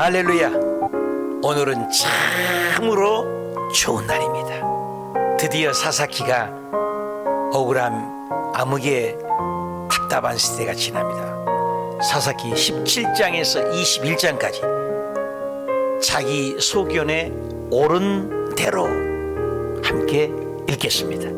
할렐루야. 오늘은 참으로 좋은 날입니다. 드디어 사사키가 억울함, 암흑의 답답한 시대가 지납니다. 사사키 17장에서 21장까지 자기 소견에 옳은 대로 함께 읽겠습니다.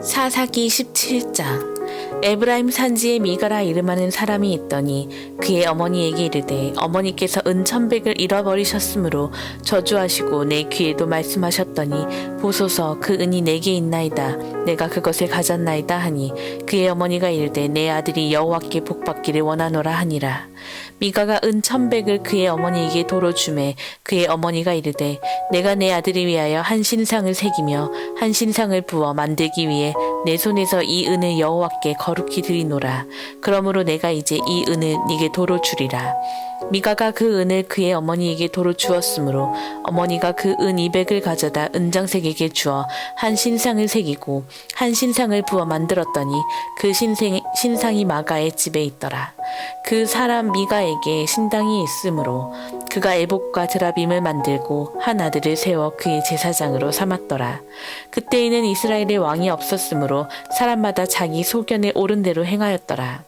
사사기 17장. 에브라임 산지에 미가라 이름하는 사람이 있더니 그의 어머니에게 이르되 어머니께서 은 1,100을 잃어버리셨으므로 저주하시고 내 귀에도 말씀하셨더니 보소서 그 은이 내게 있나이다. 내가 그것을 가졌나이다 하니 그의 어머니가 이르되 내 아들이 여호와께 복받기를 원하노라 하니라. 미가가 은 1,100을 그의 어머니에게 도로 주매 그의 어머니가 이르되 내가 내 아들을 위하여 한 신상을 새기며 한 신상을 부어 만들기 위해 내 손에서 이 은을 여호와께 거룩히 드리노라. 그러므로 내가 이제 이 은을 네게 도로 주리라. 미가가 그 은을 그의 어머니에게 도로 주었으므로 어머니가 그 은 200을 가져다 은장색에게 주어 한 신상을 새기고 한 신상을 부어 만들었더니 그 신상이 마가의 집에 있더라. 그 사람 미가에게 신당이 있으므로 그가 에봇과 드라빔을 만들고 한 아들을 세워 그의 제사장으로 삼았더라. 그때에는 이스라엘의 왕이 없었으므로 사람마다 자기 소견에 옳은 대로 행하였더라.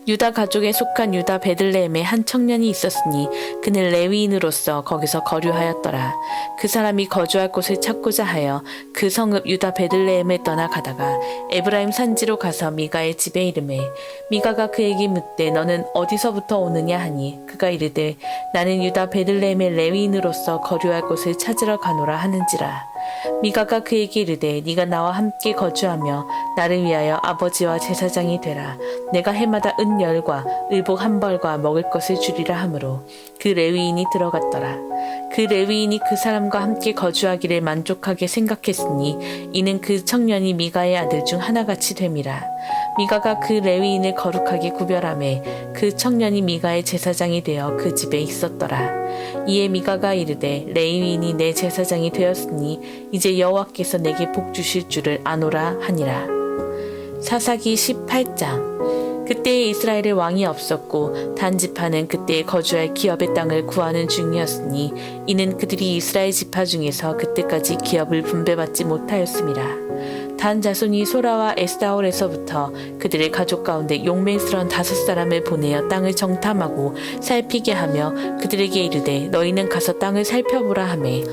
유다 가족에 속한 유다 베들레헴에 한 청년이 있었으니 그는 레위인으로서 거기서 거류하였더라. 그 사람이 거주할 곳을 찾고자 하여 그 성읍 유다 베들레헴을 떠나가다가 에브라임 산지로 가서 미가의 집에 이르매 미가가 그에게 묻되 너는 어디서부터 오느냐 하니 그가 이르되 나는 유다 베들레헴의 레위인으로서 거류할 곳을 찾으러 가노라 하는지라. 미가가 그에게 이르되 네가 나와 함께 거주하며 나를 위하여 아버지와 제사장이 되라. 내가 해마다 은 10과 의복 1벌과 먹을 것을 주리라 하므로 그 레위인이 들어갔더라. 그 레위인이 그 사람과 함께 거주하기를 만족하게 생각했으니 이는 그 청년이 미가의 아들 중 하나같이 됨이라. 미가가 그 레위인을 거룩하게 구별하매 그 청년이 미가의 제사장이 되어 그 집에 있었더라. 이에 미가가 이르되 레위인이 내 제사장이 되었으니 이제 여호와께서 내게 복 주실 줄을 아노라 하니라. 사사기 18장. 그때에 이스라엘의 왕이 없었고 단 지파는 그때에 거주할 기업의 땅을 구하는 중이었으니 이는 그들이 이스라엘 지파 중에서 그때까지 기업을 분배받지 못하였음이라. 단 자손이 소라와 에스다올에서부터 그들의 가족 가운데 용맹스러운 5사람을 보내어 땅을 정탐하고 살피게 하며 그들에게 이르되 너희는 가서 땅을 살펴보라 하매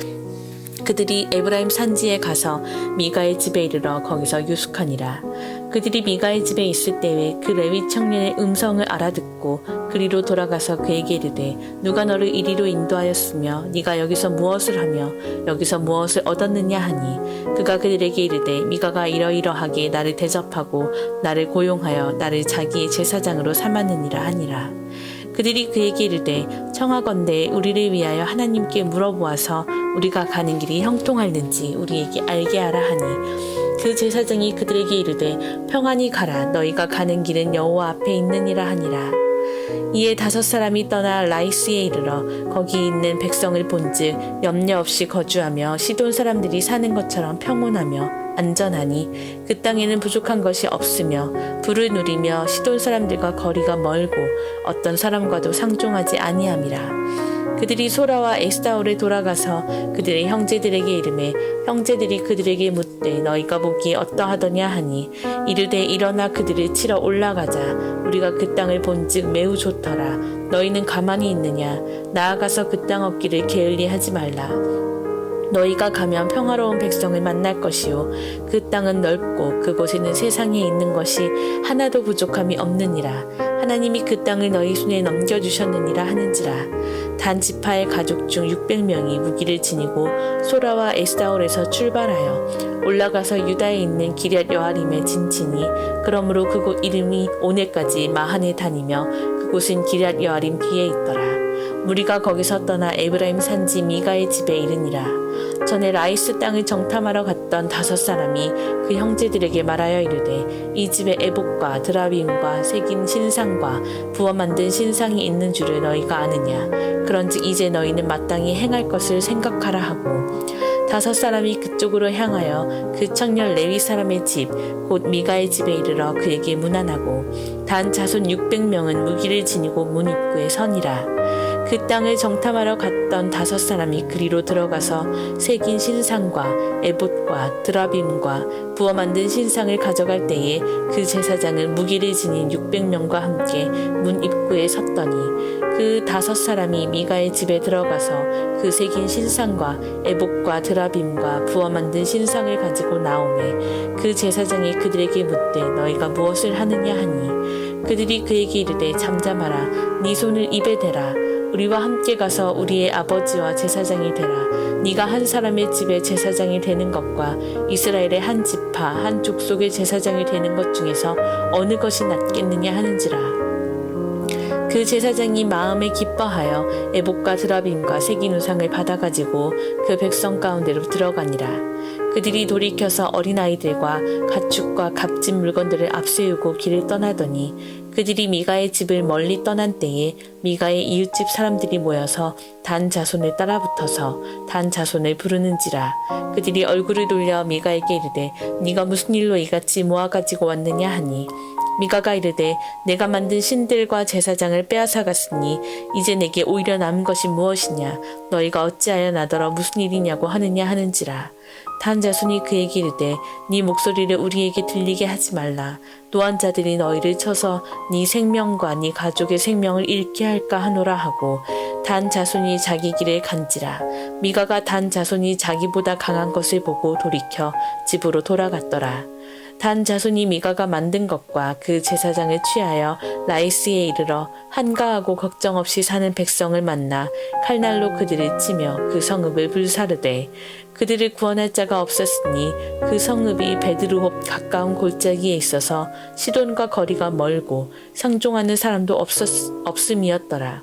그들이 에브라임 산지에 가서 미가의 집에 이르러 거기서 유숙하니라. 그들이 미가의 집에 있을 때에 그 레위 청년의 음성을 알아듣고 그리로 돌아가서 그에게 이르되 누가 너를 이리로 인도하였으며 네가 여기서 무엇을 하며 여기서 무엇을 얻었느냐 하니 그가 그들에게 이르되 미가가 이러이러하게 나를 대접하고 나를 고용하여 나를 자기의 제사장으로 삼았느니라 하니라. 그들이 그에게 이르되 청하건대 우리를 위하여 하나님께 물어보아서 우리가 가는 길이 형통할는지 우리에게 알게 하라 하니 그 제사장이 그들에게 이르되 평안히 가라. 너희가 가는 길은 여호와 앞에 있느니라 하니라. 이에 5사람이 떠나 라이스에 이르러 거기 있는 백성을 본즉 염려 없이 거주하며 시돈 사람들이 사는 것처럼 평온하며 안전하니 그 땅에는 부족한 것이 없으며 부를 누리며 시돈 사람들과 거리가 멀고 어떤 사람과도 상종하지 아니함이라. 그들이 소라와 에스다올에 돌아가서 그들의 형제들에게 이르매 형제들이 그들에게 묻되 너희가 보기에 어떠하더냐 하니 이르되 일어나 그들을 치러 올라가자. 우리가 그 땅을 본즉 매우 좋더라. 너희는 가만히 있느냐. 나아가서 그 땅 얻기를 게을리하지 말라. 너희가 가면 평화로운 백성을 만날 것이요 그 땅은 넓고 그곳에는 세상에 있는 것이 하나도 부족함이 없느니라. 하나님이 그 땅을 너희 손에 넘겨주셨느니라 하는지라. 단 지파의 가족 중 600명이 무기를 지니고 소라와 에스다올에서 출발하여 올라가서 유다에 있는 기럇 여아림에 진치니 그러므로 그곳 이름이 오늘까지 마한에 다니며 그곳은 기럇 여아림 뒤에 있더라. 무리가 거기서 떠나 에브라임 산지 미가의 집에 이르니라. 전에 라이스 땅을 정탐하러 갔던 5사람이 그 형제들에게 말하여 이르되 이 집에 에봇과 드라빔과 새긴 신상과 부어 만든 신상이 있는 줄을 너희가 아느냐. 그런즉 이제 너희는 마땅히 행할 것을 생각하라 하고 5사람이 그쪽으로 향하여 그 청년 레위 사람의 집 곧 미가의 집에 이르러 그에게 문안하고 단 자손 600명은 무기를 지니고 문 입구에 서니라. 그 땅을 정탐하러 갔던 5사람이 그리로 들어가서 새긴 신상과 에봇과 드라빔과 부어 만든 신상을 가져갈 때에 그 제사장은 무기를 지닌 600명과 함께 문 입구에 섰더니 그 5사람이 미가의 집에 들어가서 그 새긴 신상과 에봇과 드라빔과 부어 만든 신상을 가지고 나오매 그 제사장이 그들에게 묻되 너희가 무엇을 하느냐 하니 그들이 그에게 이르되 잠잠하라 네 손을 입에 대라 우리와 함께 가서 우리의 아버지와 제사장이 되라 네가 한 사람의 집에 제사장이 되는 것과 이스라엘의 한 지파 한 족속의 제사장이 되는 것 중에서 어느 것이 낫겠느냐 하는지라 그 제사장이 마음에 기뻐하여 에봇과 드라빔과 새긴 우상을 받아가지고 그 백성 가운데로 들어가니라. 그들이 돌이켜서 어린아이들과 가축과 값진 물건들을 앞세우고 길을 떠나더니 그들이 미가의 집을 멀리 떠난 때에 미가의 이웃집 사람들이 모여서 단 자손을 따라붙어서 단 자손을 부르는지라. 그들이 얼굴을 돌려 미가에게 이르되 네가 무슨 일로 이같이 모아가지고 왔느냐 하니 미가가 이르되 내가 만든 신들과 제사장을 빼앗아갔으니 이제 내게 오히려 남은 것이 무엇이냐 너희가 어찌하여 나더러 무슨 일이냐고 하느냐 하는지라. 단 자손이 그에게 이르되 네 목소리를 우리에게 들리게 하지 말라. 노한 자들이 너희를 쳐서 네 생명과 네 가족의 생명을 잃게 할까 하노라 하고 단 자손이 자기 길을 간지라. 미가가 단 자손이 자기보다 강한 것을 보고 돌이켜 집으로 돌아갔더라. 단 자손이 미가가 만든 것과 그 제사장을 취하여 라이스에 이르러 한가하고 걱정 없이 사는 백성을 만나 칼날로 그들을 치며 그 성읍을 불사르되 그들을 구원할 자가 없었으니 그 성읍이 베드르홉 가까운 골짜기에 있어서 시돈과 거리가 멀고 상종하는 사람도 없음이었더라.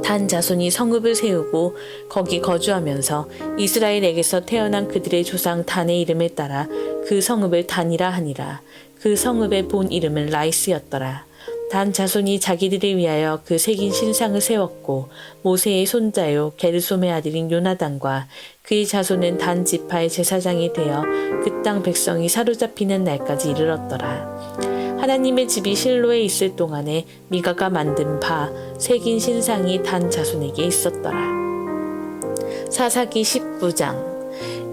단 자손이 성읍을 세우고 거기 거주하면서 이스라엘에게서 태어난 그들의 조상 단의 이름에 따라 그 성읍을 단이라 하니라. 그 성읍의 본 이름은 라이스였더라. 단 자손이 자기들을 위하여 그 새긴 신상을 세웠고 모세의 손자요 게르솜의 아들인 요나단과 그의 자손은 단 지파의 제사장이 되어 그 땅 백성이 사로잡히는 날까지 이르렀더라. 하나님의 집이 실로에 있을 동안에 미가가 만든 바 새긴 신상이 단 자손에게 있었더라. 사사기 19장.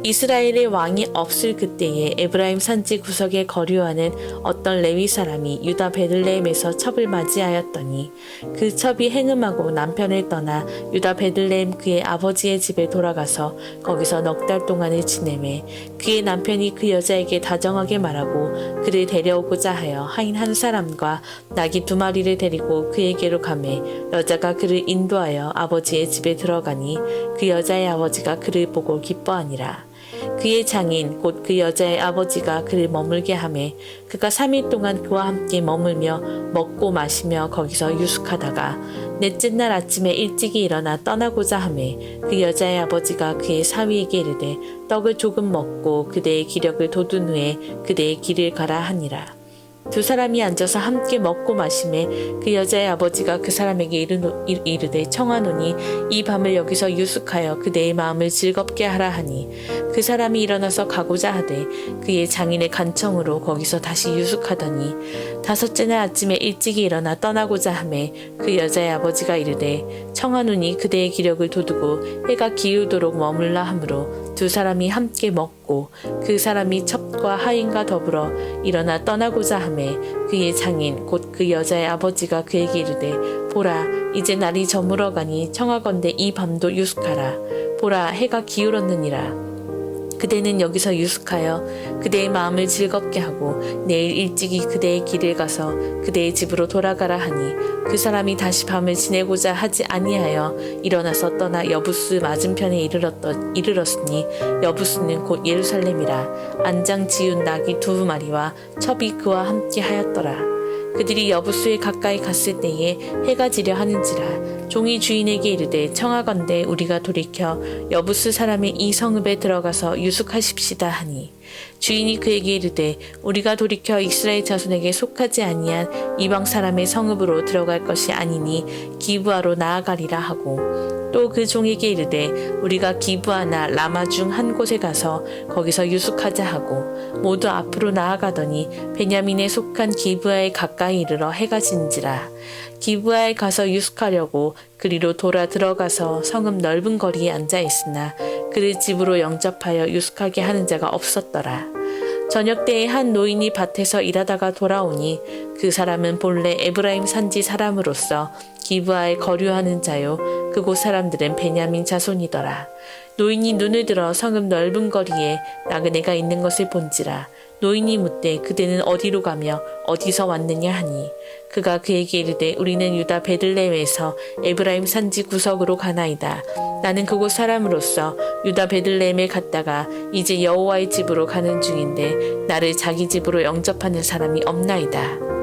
이스라엘의 왕이 없을 그때에 에브라임 산지 구석에 거류하는 어떤 레위 사람이 유다 베들레헴에서 첩을 맞이하였더니 그 첩이 행음하고 남편을 떠나 유다 베들레헴 그의 아버지의 집에 돌아가서 거기서 넉 달 동안을 지내매 그의 남편이 그 여자에게 다정하게 말하고 그를 데려오고자 하여 하인 한 사람과 나귀 2마리를 데리고 그에게로 가매 여자가 그를 인도하여 아버지의 집에 들어가니 그 여자의 아버지가 그를 보고 기뻐하니라. 그의 장인 곧 그 여자의 아버지가 그를 머물게 하매 그가 3일 동안 그와 함께 머물며 먹고 마시며 거기서 유숙하다가 넷째 날 아침에 일찍이 일어나 떠나고자 하매 그 여자의 아버지가 그의 사위에게 이르되 떡을 조금 먹고 그대의 기력을 돋운 후에 그대의 길을 가라 하니라. 2사람이 앉아서 함께 먹고 마시매 그 여자의 아버지가 그 사람에게 이르되 청하노니 이 밤을 여기서 유숙하여 그대의 마음을 즐겁게 하라 하니 그 사람이 일어나서 가고자 하되 그의 장인의 간청으로 거기서 다시 유숙하더니 5째 날 아침에 일찍이 일어나 떠나고자 하매 그 여자의 아버지가 이르되 청하노니 그대의 기력을 돋우고 해가 기울도록 머물라 하므로 2사람이 함께 먹고 그 사람이 첩과 하인과 더불어 일어나 떠나고자 하매 그의 장인 곧 그 여자의 아버지가 그에게 이르되 보라 이제 날이 저물어가니 청하건대 이 밤도 유숙하라. 보라 해가 기울었느니라. 그대는 여기서 유숙하여 그대의 마음을 즐겁게 하고 내일 일찍이 그대의 길을 가서 그대의 집으로 돌아가라 하니 그 사람이 다시 밤을 지내고자 하지 아니하여 일어나서 떠나 여부스 맞은편에 이르렀으니 여부스는 곧 예루살렘이라. 안장 지운 나귀 2마리와 첩이 그와 함께 하였더라. 그들이 여부스에 가까이 갔을 때에 해가 지려 하는지라. 종이 주인에게 이르되 청하건대 우리가 돌이켜 여부스 사람의 이 성읍에 들어가서 유숙하십시다 하니 주인이 그에게 이르되 우리가 돌이켜 이스라엘 자손에게 속하지 아니한 이방 사람의 성읍으로 들어갈 것이 아니니 기브아로 나아가리라 하고 또 그 종에게 이르되 우리가 기브아나 라마 중 한 곳에 가서 거기서 유숙하자 하고 모두 앞으로 나아가더니 베냐민에 속한 기브아에 가까이 이르러 해가 진지라. 기브아에 가서 유숙하려고 그리로 돌아 들어가서 성읍 넓은 거리에 앉아 있으나 그를 집으로 영접하여 유숙하게 하는 자가 없었더라. 저녁 때에 한 노인이 밭에서 일하다가 돌아오니 그 사람은 본래 에브라임 산지 사람으로서 기브아에 거류하는 자요 그곳 사람들은 베냐민 자손이더라. 노인이 눈을 들어 성읍 넓은 거리에 나그네가 있는 것을 본지라. 노인이 묻되 그대는 어디로 가며 어디서 왔느냐 하니 그가 그에게 이르되 우리는 유다 베들레헴에서 에브라임 산지 구석으로 가나이다. 나는 그곳 사람으로서 유다 베들레헴에 갔다가 이제 여호와의 집으로 가는 중인데 나를 자기 집으로 영접하는 사람이 없나이다.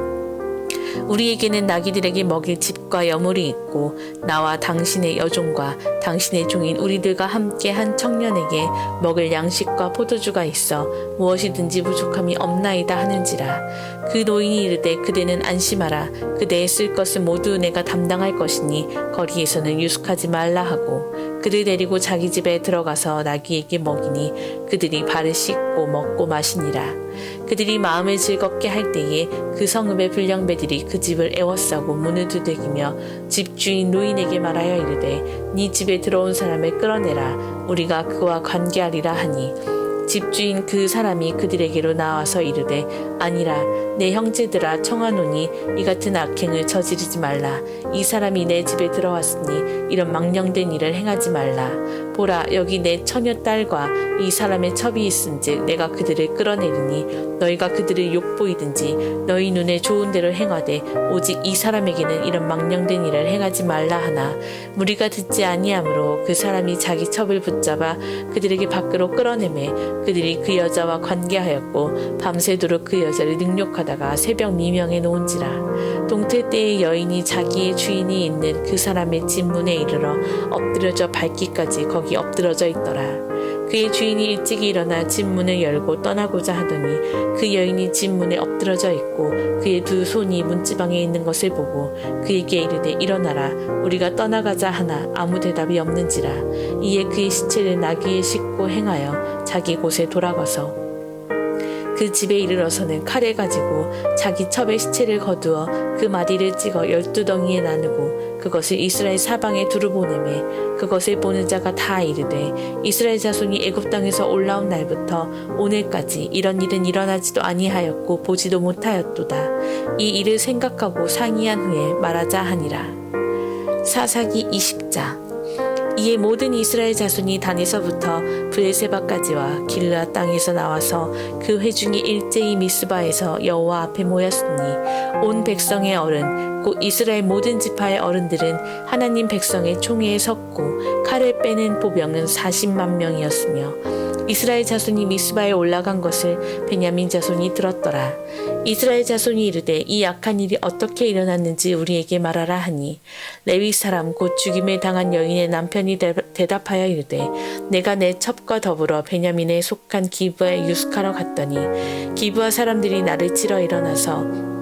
우리에게는 나귀들에게 먹일 집과 여물이 있고 나와 당신의 여종과 당신의 종인 우리들과 함께 한 청년에게 먹을 양식과 포도주가 있어 무엇이든지 부족함이 없나이다 하는지라. 그 노인이 이르되 그대는 안심하라. 그대의 쓸 것은 모두 내가 담당할 것이니 거리에서는 유숙하지 말라 하고 그를 데리고 자기 집에 들어가서 나귀에게 먹이니 그들이 발을 씻고 먹고 마시니라. 그들이 마음을 즐겁게 할 때에 그 성읍의 불량배들이 그 집을 애워싸고 문을 두들기며 집주인 노인에게 말하여 이르되 네 집에 들어온 사람을 끌어내라. 우리가 그와 관계하리라 하니 집주인 그 사람이 그들에게로 나와서 이르되 아니라 내 형제들아 청하노니 이 같은 악행을 저지르지 말라. 이 사람이 내 집에 들어왔으니 이런 망령된 일을 행하지 말라. 보라 여기 내 처녀 딸과 이 사람의 첩이 있은즉 내가 그들을 끌어내리니 너희가 그들을 욕보이든지 너희 눈에 좋은 대로 행하되 오직 이 사람에게는 이런 망령된 일을 행하지 말라 하나 무리가 듣지 아니하므로 그 사람이 자기 첩을 붙잡아 그들에게 밖으로 끌어내매 그들이 그 여자와 관계하였고 밤새도록 그 여자를 능욕하다가 새벽 미명에 놓은지라. 동틀 때에 여인이 자기의 주인이 있는 그 사람의 집 문에 이르러 엎드려져 밟기까지 거기 엎드러져 있더라. 그의 주인이 일찍 일어나 집 문을 열고 떠나고자 하더니 그 여인이 집 문에 엎드러져 있고 그의 두 손이 문지방에 있는 것을 보고 그에게 이르되 일어나라 우리가 떠나가자 하나 아무 대답이 없는지라. 이에 그의 시체를 나귀에 싣고 행하여 자기 곳에 돌아가서 그 집에 이르러서는 칼을 가지고 자기 첩의 시체를 거두어 그 마디를 찍어 12덩이에 나누고 그것을 이스라엘 사방에 두루 보내매 그것을 보는 자가 다 이르되 이스라엘 자손이 애굽 땅에서 올라온 날부터 오늘까지 이런 일은 일어나지도 아니하였고 보지도 못하였도다. 이 일을 생각하고 상의한 후에 말하자 하니라. 사사기 20장. 이에 모든 이스라엘 자손이 단에서부터 브엘세바까지와 길르앗 땅에서 나와서 그 회중이 일제히 미스바에서 여호와 앞에 모였으니 온 백성의 어른 곧 이스라엘 모든 지파의 어른들은 하나님 백성의 총회에 섰고 칼을 빼는 보병은 40만 명이었으며 이스라엘 자손이 미스바에 올라간 것을 베냐민 자손이 들었더라. 이스라엘 자손이 이르되 이 악한 일이 어떻게 일어났는지 우리에게 말하라 하니 레위 사람 곧 죽임을 당한 여인의 남편이 대답하여 이르되 내가 내 첩과 더불어 베냐민에 속한 기브아에 유숙하러 갔더니 기브아 사람들이 나를 치러 일어나서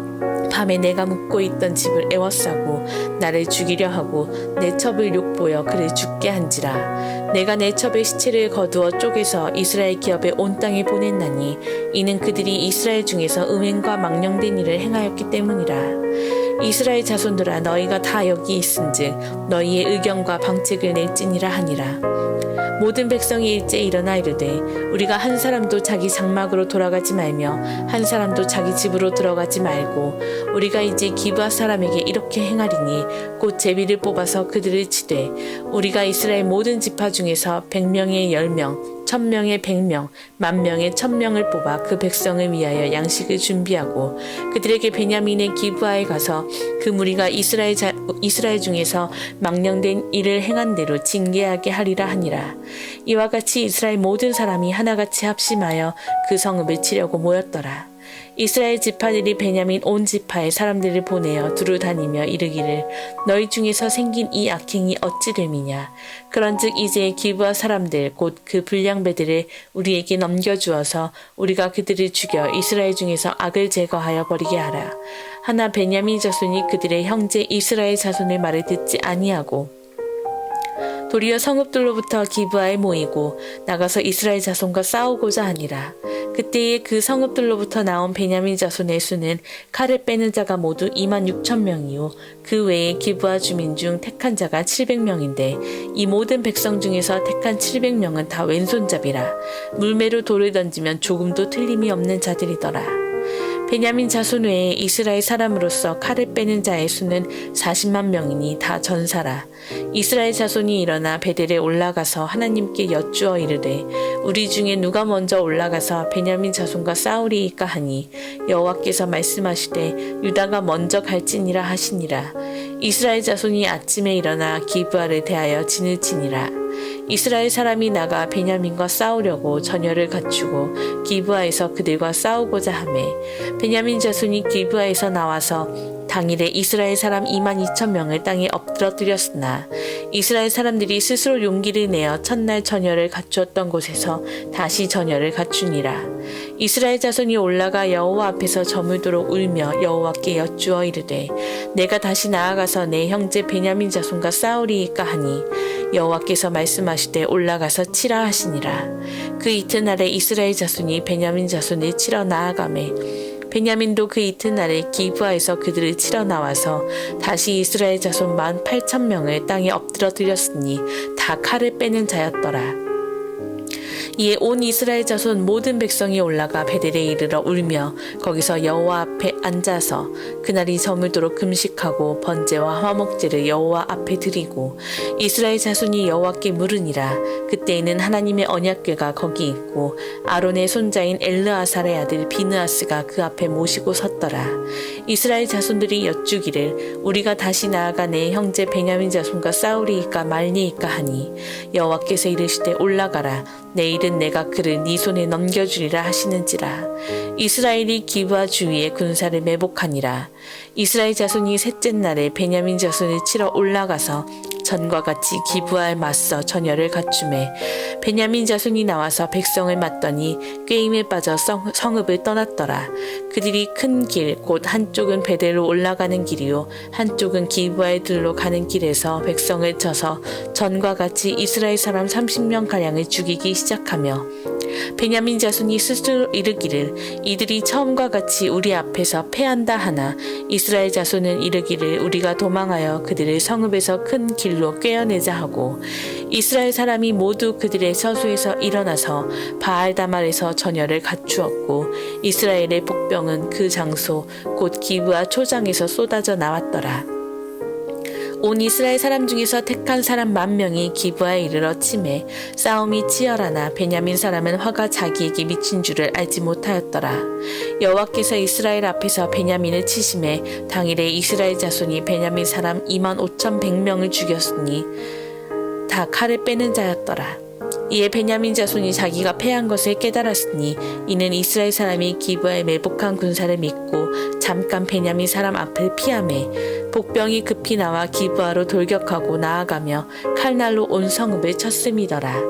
밤에 내가 묵고 있던 집을 애워싸고 나를 죽이려 하고 내 첩을 욕보여 그를 죽게 한지라. 내가 내 첩의 시체를 거두어 쪼개서 이스라엘 기업에 온 땅에 보냈나니 이는 그들이 이스라엘 중에서 음행과 망령된 일을 행하였기 때문이라. 이스라엘 자손들아 너희가 다 여기 있은즉 너희의 의견과 방책을 낼지니라 하니라. 모든 백성이 일제히 일어나 이르되 우리가 한 사람도 자기 장막으로 돌아가지 말며 한 사람도 자기 집으로 들어가지 말고 우리가 이제 기브아 사람에게 이렇게 행하리니 곧 제비를 뽑아서 그들을 치되 우리가 이스라엘 모든 지파 중에서 100명의 10명 1000명의 100명, 10,000명의 1000명을 뽑아 그 백성을 위하여 양식을 준비하고 그들에게 베냐민의 기브아에 가서 그 무리가 이스라엘 중에서 망령된 일을 행한 대로 징계하게 하리라 하니라. 이와 같이 이스라엘 모든 사람이 하나같이 합심하여 그 성읍을 치려고 모였더라. 이스라엘 지파들이 베냐민 온 지파의 사람들을 보내어 두루 다니며 이르기를 너희 중에서 생긴 이 악행이 어찌 됨이냐. 그런즉 이제 기브아 사람들 곧 그 불량배들을 우리에게 넘겨주어서 우리가 그들을 죽여 이스라엘 중에서 악을 제거하여 버리게 하라. 하나 베냐민 자손이 그들의 형제 이스라엘 자손의 말을 듣지 아니하고 도리어 성읍들로부터 기브아에 모이고 나가서 이스라엘 자손과 싸우고자 하니라. 그때에 그 성읍들로부터 나온 베냐민 자손의 수는 칼을 빼는 자가 모두 26,000명이요 그 외에 기브아 주민 중 택한 자가 700명인데 이 모든 백성 중에서 택한 700명은 다 왼손잡이라. 물매로 돌을 던지면 조금도 틀림이 없는 자들이더라. 베냐민 자손 외에 이스라엘 사람으로서 칼을 빼는 자의 수는 40만 명이니 다 전사라. 이스라엘 자손이 일어나 베델에 올라가서 하나님께 여쭈어 이르되 우리 중에 누가 먼저 올라가서 베냐민 자손과 싸우리이까 하니 여호와께서 말씀하시되 유다가 먼저 갈지니라 하시니라. 이스라엘 자손이 아침에 일어나 기브아를 대하여 진을 치니라. 이스라엘 사람이 나가 베냐민과 싸우려고 전열을 갖추고 기브아에서 그들과 싸우고자 하매 베냐민 자손이 기브아에서 나와서 당일에 이스라엘 사람 22,000명을 땅에 엎드러뜨렸으나 이스라엘 사람들이 스스로 용기를 내어 첫날 전열을 갖추었던 곳에서 다시 전열을 갖추니라. 이스라엘 자손이 올라가 여호와 앞에서 저물도록 울며 여호와께 여쭈어 이르되 내가 다시 나아가서 내 형제 베냐민 자손과 싸우리이까 하니 여호와께서 말씀하시되 올라가서 치라 하시니라. 그 이튿날에 이스라엘 자손이 베냐민 자손을 치러 나아가매 베냐민도 그 이튿날에 기브아에서 그들을 치러 나와서 다시 이스라엘 자손 18,000명을 땅에 엎드러뜨렸으니 다 칼을 빼는 자였더라. 이에 온 이스라엘 자손 모든 백성이 올라가 베델에 이르러 울며 거기서 여호와 앞에 앉아서 그날이 저물도록 금식하고 번제와 화목제를 여호와 앞에 드리고 이스라엘 자손이 여호와께 물으니라. 그때에는 하나님의 언약궤가 거기 있고 아론의 손자인 엘르아살의 아들 비느하스가 그 앞에 모시고 섰더라. 이스라엘 자손들이 여쭈기를 우리가 다시 나아가 내 형제 베냐민 자손과 싸우리이까 말리이까 하니 여호와께서 이르시되 올라가라. 내일은 내가 그를 네 손에 넘겨주리라 하시는지라. 이스라엘이 기브아 주위에 군사를 매복하니라. 이스라엘 자손이 셋째 날에 베냐민 자손을 치러 올라가서 전과 같이 기브아에 맞서 전열을 갖추매 베냐민 자손이 나와서 백성을 맞더니 꾀임에 빠져 성읍을 떠났더라. 그들이 큰 길 곧 한쪽은 베델로 올라가는 길이요 한쪽은 기브아의 들로 가는 길에서 백성을 쳐서 전과 같이 이스라엘 사람 30명 가량을 죽이기 시작하며 베냐민 자손이 스스로 이르기를 이들이 처음과 같이 우리 앞에서 패한다 하나 이스라엘 자손은 이르기를 우리가 도망하여 그들을 성읍에서 큰 길로 꿰어내자 하고 이스라엘 사람이 모두 그들의 서수에서 일어나서 바알다말에서 전열을 갖추었고 이스라엘의 복병은 그 장소 곧 기브아 초장에서 쏟아져 나왔더라. 온 이스라엘 사람 중에서 택한 사람 10,000명이 기브아에 이르러 치매 싸움이 치열하나 베냐민 사람은 화가 자기에게 미친 줄을 알지 못하였더라. 여호와께서 이스라엘 앞에서 베냐민을 치심에 당일에 이스라엘 자손이 베냐민 사람 25,100명을 죽였으니 다 칼을 빼는 자였더라. 이에 베냐민 자손이 자기가 패한 것을 깨달았으니 이는 이스라엘 사람이 기브아에 매복한 군사를 믿고 잠깐 베냐민 사람 앞을 피하매 복병이 급히 나와 기브아로 돌격하고 나아가며 칼날로 온 성읍을 쳤음이더라.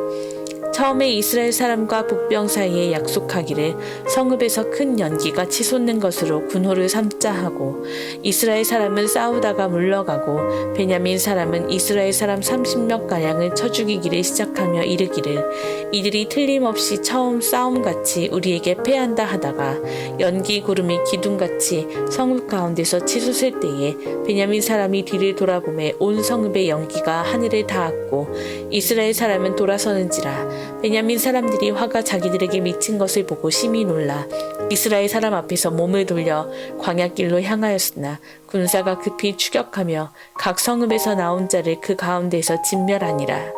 처음에 이스라엘 사람과 복병 사이에 약속하기를 성읍에서 큰 연기가 치솟는 것으로 군호를 삼자 하고 이스라엘 사람은 싸우다가 물러가고 베냐민 사람은 이스라엘 사람 30명 가량을 쳐 죽이기를 시작하며 이르기를 이들이 틀림없이 처음 싸움같이 우리에게 패한다 하다가 연기 구름이 기둥같이 성읍 가운데서 치솟을 때에 베냐민 사람이 뒤를 돌아보매 온 성읍의 연기가 하늘에 닿았고 이스라엘 사람은 돌아서는지라. 베냐민 사람들이 화가 자기들에게 미친 것을 보고 심히 놀라 이스라엘 사람 앞에서 몸을 돌려 광야길로 향하였으나 군사가 급히 추격하며 각 성읍에서 나온 자를 그 가운데에서 진멸하니라.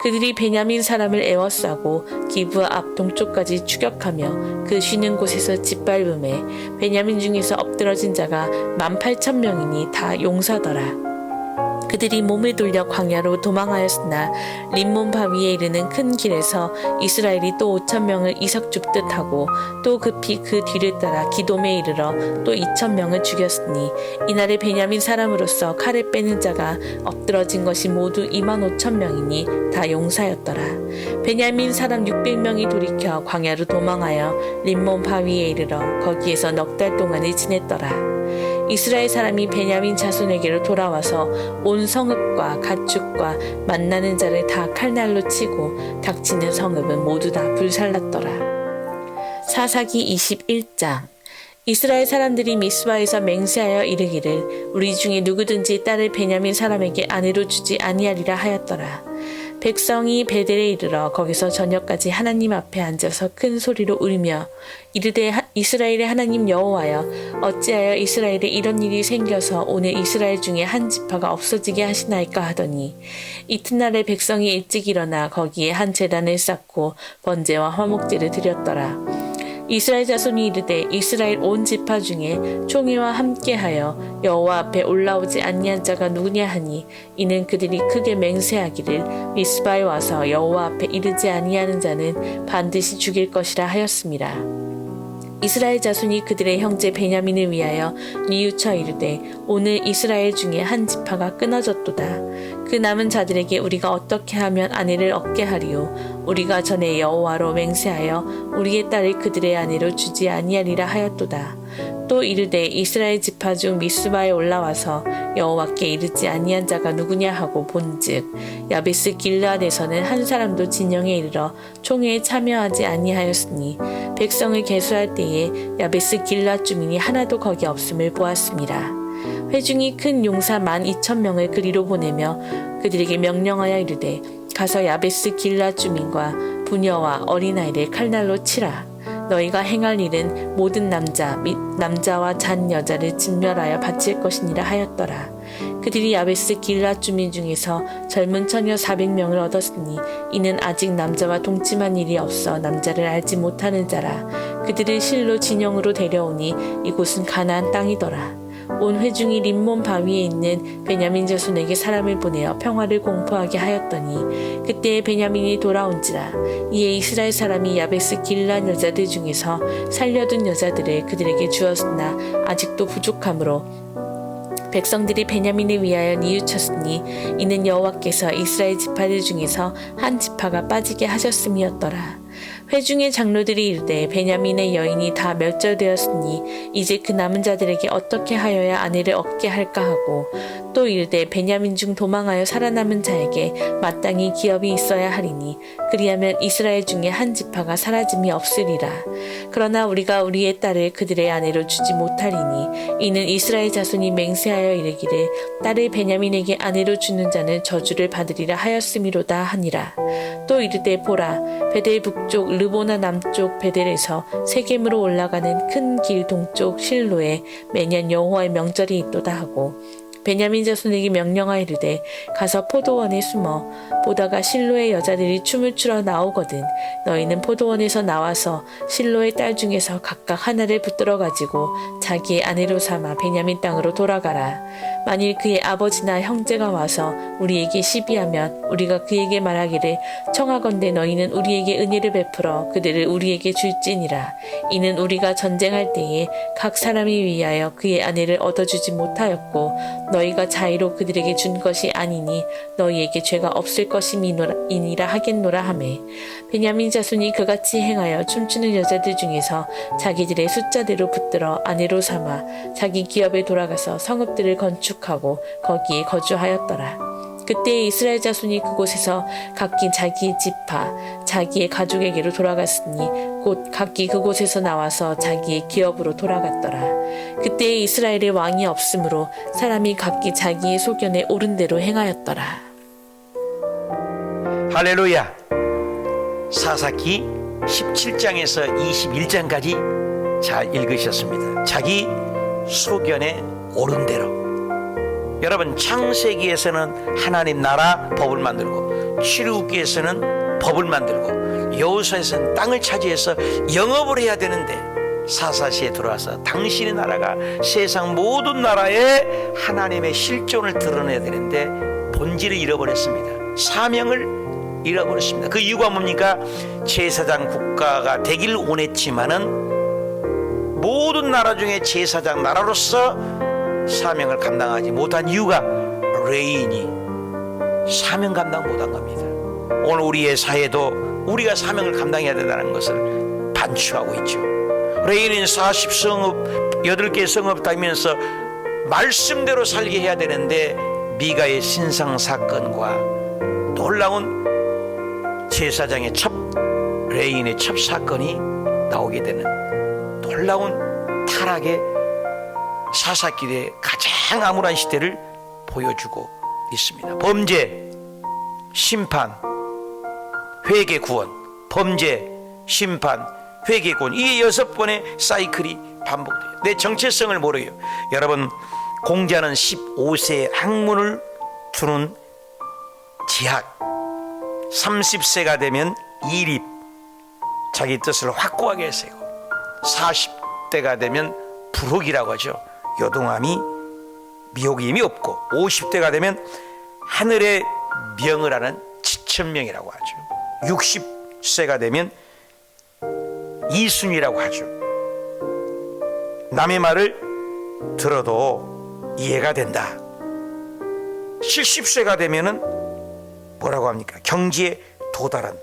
그들이 베냐민 사람을 에워싸고 기브아 앞 동쪽까지 추격하며 그 쉬는 곳에서 짓밟음에 베냐민 중에서 엎드러진 자가 18,000명이니 다 용사더라. 그들이 몸을 돌려 광야로 도망하였으나 림몬 바위에 이르는 큰 길에서 이스라엘이 또 5,000명을 이석 줍듯 하고 또 급히 그 뒤를 따라 기돔에 이르러 또 2,000명을 죽였으니 이날에 베냐민 사람으로서 칼을 빼는 자가 엎드러진 것이 모두 25,000명이니 다 용사였더라. 베냐민 사람 600명이 돌이켜 광야로 도망하여 림몬 바위에 이르러 거기에서 넉 달 동안을 지냈더라. 이스라엘 사람이 베냐민 자손에게로 돌아와서 온 성읍과 가축과 만나는 자를 다 칼날로 치고 닥치는 성읍은 모두 다 불살랐더라. 사사기 21장. 이스라엘 사람들이 미스바에서 맹세하여 이르기를 우리 중에 누구든지 딸을 베냐민 사람에게 아내로 주지 아니하리라 하였더라. 백성이 베델에 이르러 거기서 저녁까지 하나님 앞에 앉아서 큰 소리로 울며 이르되 이스라엘의 하나님 여호와여 어찌하여 이스라엘에 이런 일이 생겨서 오늘 이스라엘 중에 한 지파가 없어지게 하시나이까 하더니 이튿날에 백성이 일찍 일어나 거기에 한 제단을 쌓고 번제와 화목제를 드렸더라. 이스라엘 자손이 이르되 이스라엘 온 지파 중에 총회와 함께하여 여호와 앞에 올라오지 아니한 자가 누구냐 하니 이는 그들이 크게 맹세하기를 미스바에 와서 여호와 앞에 이르지 아니하는 자는 반드시 죽일 것이라 하였습니다. 이스라엘 자손이 그들의 형제 베냐민을 위하여 뉘우쳐 이르되 오늘 이스라엘 중에 한 지파가 끊어졌도다. 그 남은 자들에게 우리가 어떻게 하면 아내를 얻게 하리요. 우리가 전에 여호와로 맹세하여 우리의 딸을 그들의 아내로 주지 아니하리라 하였도다. 또 이르되 이스라엘 지파 중 미스바에 올라와서 여호와께 이르지 아니한 자가 누구냐 하고 본즉 야베스 길르앗에서는 한 사람도 진영에 이르러 총회에 참여하지 아니하였으니 백성을 계수할 때에 야베스 길르앗 주민이 하나도 거기 없음을 보았습니다. 회중이 큰 용사 12,000명을 그리로 보내며 그들에게 명령하여 이르되 가서 야베스 길르앗 주민과 부녀와 어린아이를 칼날로 치라. 너희가 행할 일은 모든 남자 및 남자와 잔 여자를 진멸하여 바칠 것이니라 하였더라. 그들이 야베스 길르앗 주민 중에서 젊은 처녀 400명을 얻었으니 이는 아직 남자와 동침한 일이 없어 남자를 알지 못하는 자라. 그들을 실로 진영으로 데려오니 이곳은 가나안 땅이더라. 온 회중이 림몬 바위에 있는 베냐민 자손에게 사람을 보내어 평화를 공포하게 하였더니 그때에 베냐민이 돌아온지라. 이에 이스라엘 사람이 야베스 길르앗 여자들 중에서 살려둔 여자들을 그들에게 주었으나 아직도 부족하므로 백성들이 베냐민을 위하여 뉘우쳤으니 이는 여호와께서 이스라엘 지파들 중에서 한 지파가 빠지게 하셨음이었더라. 회중의 장로들이 이르되 베냐민의 여인이 다 멸절되었으니 이제 그 남은 자들에게 어떻게 하여야 아내를 얻게 할까 하고 또 이르되 베냐민 중 도망하여 살아남은 자에게 마땅히 기업이 있어야 하리니 그리하면 이스라엘 중에 한 지파가 사라짐이 없으리라. 그러나 우리가 우리의 딸을 그들의 아내로 주지 못하리니 이는 이스라엘 자손이 맹세하여 이르기를 딸을 베냐민에게 아내로 주는 자는 저주를 받으리라 하였음이로다 하니라. 또 이르되 보라 베델 북쪽 르보나 남쪽 베델에서 세겜으로 올라가는 큰 길 동쪽 실로에 매년 여호와의 명절이 있도다 하고 베냐민 자손에게 명령하여 이르되 가서 포도원에 숨어 보다가 실로의 여자들이 춤을 추러 나오거든 너희는 포도원에서 나와서 실로의 딸 중에서 각각 하나를 붙들어 가지고 자기의 아내로 삼아 베냐민 땅으로 돌아가라. 만일 그의 아버지나 형제가 와서 우리에게 시비하면 우리가 그에게 말하기를 청하건대 너희는 우리에게 은혜를 베풀어 그들을 우리에게 줄지니라. 이는 우리가 전쟁할 때에 각 사람이 위하여 그의 아내를 얻어주지 못하였고 너희가 자의로 그들에게 준 것이 아니니 너희에게 죄가 없을 것임이니라 하겠노라 하매 베냐민 자손이 그같이 행하여 춤추는 여자들 중에서 자기들의 숫자대로 붙들어 아내로 삼아 자기 기업에 돌아가서 성읍들을 건축하고 거기에 거주하였더라. 그때 이스라엘 자손이 그곳에서 각기 자기의 지파 자기의 가족에게로 돌아갔으니 곧 각기 그곳에서 나와서 자기의 기업으로 돌아갔더라. 그때 이스라엘의 왕이 없으므로 사람이 각기 자기의 소견에 옳은 대로 행하였더라. 할렐루야. 사사기 17장에서 21장까지 잘 읽으셨습니다. 자기 소견에 옳은 대로. 여러분 창세기에서는 하나님 나라 법을 만들고 출애굽기에서는 법을 만들고 여호수아에서는 땅을 차지해서 영업을 해야 되는데 사사시에 들어와서 당신의 나라가 세상 모든 나라에 하나님의 실존을 드러내야 되는데 본질을 잃어버렸습니다. 사명을 잃어버렸습니다. 그 이유가 뭡니까? 제사장 국가가 되길 원했지만은 모든 나라 중에 제사장 나라로서 사명을 감당하지 못한 이유가 레인이 사명 감당 못한 겁니다. 오늘 우리의 사회도 우리가 사명을 감당해야 된다는 것을 반추하고 있죠. 레인은 40성읍 8개 성읍 다니면서 말씀대로 살게 해야 되는데 미가의 신상 사건과 놀라운 제사장의 레인의 첩 사건이 나오게 되는 놀라운 타락의 사사기대의 가장 암울한 시대를 보여주고 있습니다. 범죄, 심판, 회개, 구원. 범죄, 심판, 회개, 구원. 이게 6번의 사이클이 반복돼요. 내 정체성을 모르요. 여러분, 공자는 15세에 학문을 두는 지학, 30세가 되면 이립, 자기 뜻을 확고하게 세고, 40대가 되면 불혹이라고 하죠. 요동함이, 미혹임이 없고, 50대가 되면 하늘의 명을 하는 지천명이라고 하죠. 60세가 되면 이순이라고 하죠. 남의 말을 들어도 이해가 된다. 70세가 되면은 뭐라고 합니까? 경지에 도달한,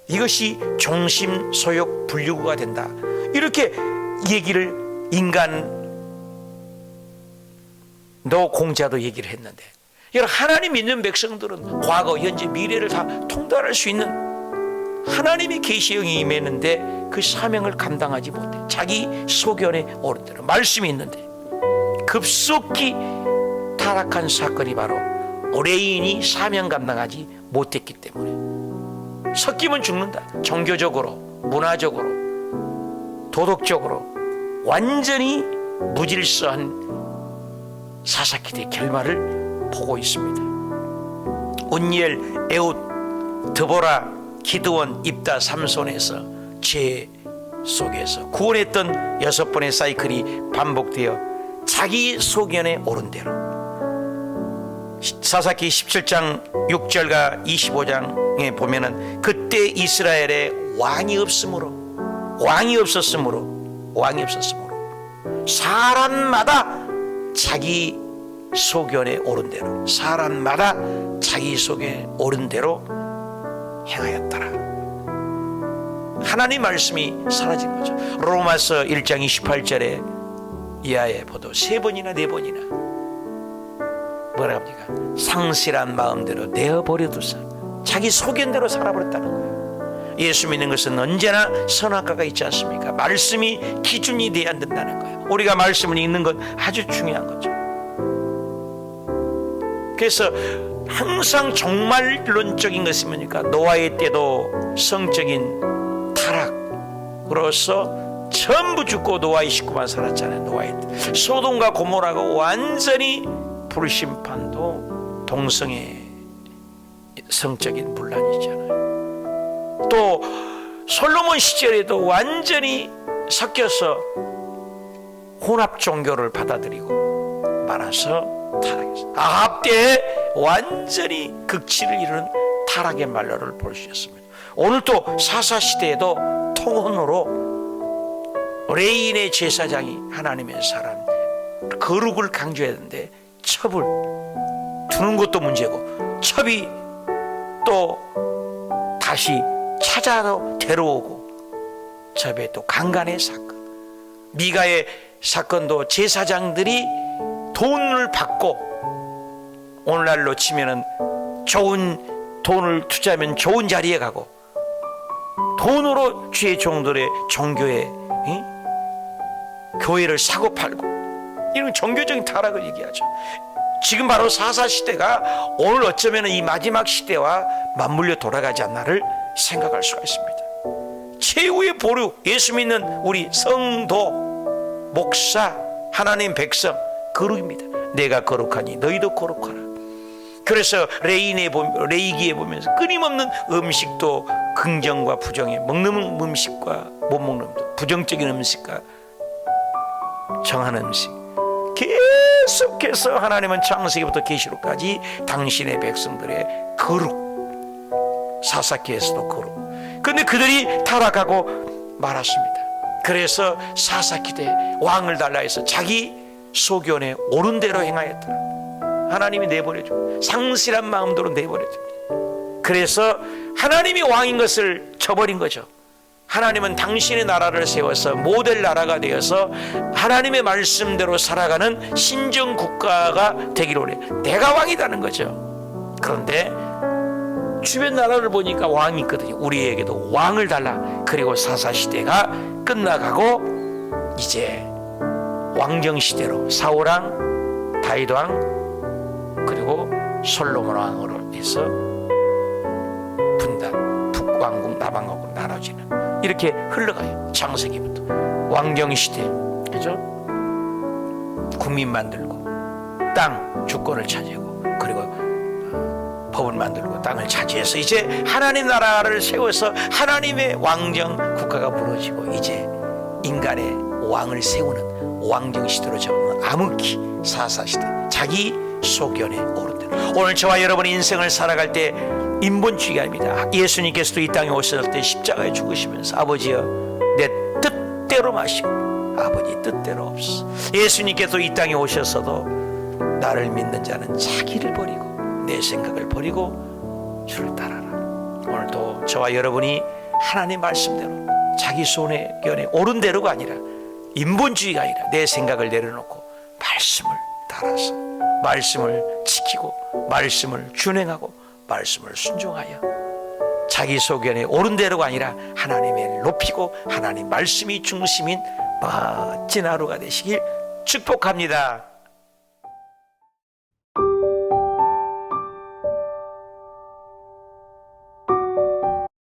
이것이 종심 소욕 분류구가 된다. 이렇게 얘기를 인간도 공자도 얘기를 했는데, 여러분, 하나님 믿는 백성들은 과거, 현재, 미래를 다 통달할 수 있는 하나님이 계시형이 임했는데 그 사명을 감당하지 못해 자기 소견에 오른 대로 말씀이 있는데 급속히 타락한 사건이 바로 레인이 사명 감당하지 못했기 때문에 섞이면 죽는다. 종교적으로, 문화적으로, 도덕적으로 완전히 무질서한 사사기대의 결말을 보고 있습니다. 온니엘, 에웃, 드보라, 기드원, 입다, 삼손에서 죄 속에서 구원했던 6번의 사이클이 반복되어 자기 소견에 오른 대로, 사사기 17장 6절과 25장에 보면은 그때 이스라엘에 왕이 없었으므로 사람마다 자기 소견에 오른 대로, 사람마다 자기 소견에 오른 대로 행하였더라. 하나님 말씀이 사라진 거죠. 로마서 1장 28절에 이하에 보도 3번이나 4번이나 뭐라 합니까? 상실한 마음대로 내어버려두사 자기 소견대로 살아버렸다는 거예요. 예수 믿는 것은 언제나 선악과가 있지 않습니까? 말씀이 기준이 돼야 된다는 거예요. 우리가 말씀을 읽는 건 아주 중요한 거죠. 그래서 항상 종말론적인 것이 뭡니까? 노아의 때도 성적인 타락으로서 전부 죽고 노아의 식구만 살았잖아요. 노아의 때 소돔과 고모라가 완전히 불심판도 동성애 성적인 분란이잖아요. 또 솔로몬 시절에도 완전히 섞여서 혼합 종교를 받아들이고 말아서 타락했어요. 아합 때 완전히 극치를 이루는 타락의 말로를 볼 수 있습니다. 오늘 또 사사시대에도 통혼으로 레인의 제사장이 하나님의 사람, 거룩을 강조해야 되는데 첩을 두는 것도 문제고, 첩이 또 다시 찾아서 데려오고, 첩의 또 강간의 사건, 미가의 사건도 제사장들이 돈을 받고, 오늘날로 치면은 좋은 돈을 투자하면 좋은 자리에 가고, 돈으로 주의 종들의 종교에 교회를 사고 팔고, 이런 종교적인 타락을 얘기하죠. 지금 바로 사사시대가 오늘 어쩌면 이 마지막 시대와 맞물려 돌아가지 않나를 생각할 수가 있습니다. 최후의 보류, 예수 믿는 우리 성도, 목사, 하나님 백성, 거룩입니다. 내가 거룩하니 너희도 거룩하라. 그래서 레이기에 보면서 끊임없는 음식도 긍정과 부정에, 먹는 음식과 못 먹는 음식, 부정적인 음식과 정한 음식, 계속해서 하나님은 창세기부터 계시록까지 당신의 백성들의 거룩, 사사기에서도 거룩. 그런데 그들이 타락하고 말았습니다. 그래서 사사기 때 왕을 달라 해서 자기 소견에 옳은 대로 행하였더라. 하나님이 내버려줘. 상실한 마음대로 내버려줍니다. 그래서 하나님이 왕인 것을 저버린 거죠. 하나님은 당신의 나라를 세워서 모델 나라가 되어서 하나님의 말씀대로 살아가는 신정 국가가 되기를 원해. 내가 왕이라는 거죠. 그런데 주변 나라를 보니까 왕이 있거든요. 우리에게도 왕을 달라. 그리고 사사시대가 끝나가고 이제 왕정시대로 사울왕, 다윗왕, 그리고 솔로몬 왕으로 해서 분단, 북왕국, 남왕국 나눠지는 이렇게 흘러가요. 창세기부터 왕정시대, 그죠? 국민 만들고 땅 주권을 차지하고 그리고 법을 만들고 땅을 차지해서 이제 하나님 나라를 세워서 하나님의 왕정 국가가 무너지고 이제 인간의 왕을 세우는 왕정시대로 접는 암흑기 사사시대, 자기 소견에 오른 대로. 오늘 저와 여러분의 인생을 살아갈 때 인본주의가 아닙니다. 예수님께서도 이 땅에 오셨을 때 십자가에 죽으시면서 아버지여 내 뜻대로 마시고 아버지 뜻대로 없어. 예수님께서 이 땅에 오셨어도 나를 믿는 자는 자기를 버리고 내 생각을 버리고 주를 따라라. 오늘도 저와 여러분이 하나님 말씀대로 자기 손에 견에 옳은 대로가 아니라 인본주의가 아니라 내 생각을 내려놓고 말씀을 따라서 말씀을 지키고 말씀을 준행하고 말씀을 순종하여 자기 소견에 옳은 대로가 아니라 하나님을 높이고 하나님 말씀이 중심인 멋진 하루가 되시길 축복합니다.